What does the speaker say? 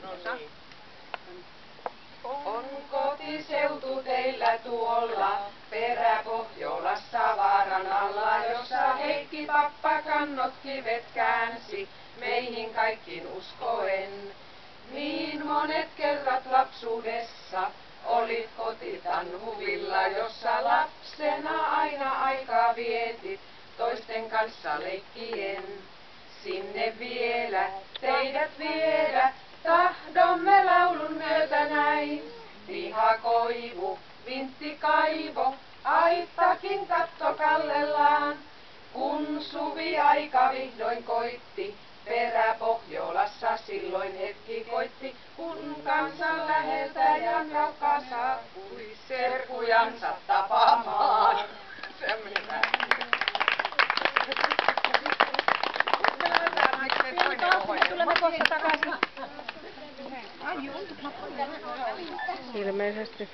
No niin. On kotiseutu teillä tuolla Peräpohjolassa vaaran alla, jossa Heikki pappa kannot kivet käänsi, meihin kaikkiin uskoen. Niin monet kerrat lapsuudessa olit kotitanhuvilla, jossa lapsena aina aikaa vietit toisten kanssa leikkien. Sinne vielä, teidät viedä, tahdomme laulun myötä näin. Pihakoivu, vinttikaivo, aittakin katto kallellaan. Kun suviaika vihdoin koitti, Peräpohjolassa silloin hetki koitti, kun kansan läheltä ja kaukaa saapui serkujansa tapaamaan. Se meni Tulemme kohta takaisin. Ilmeisesti.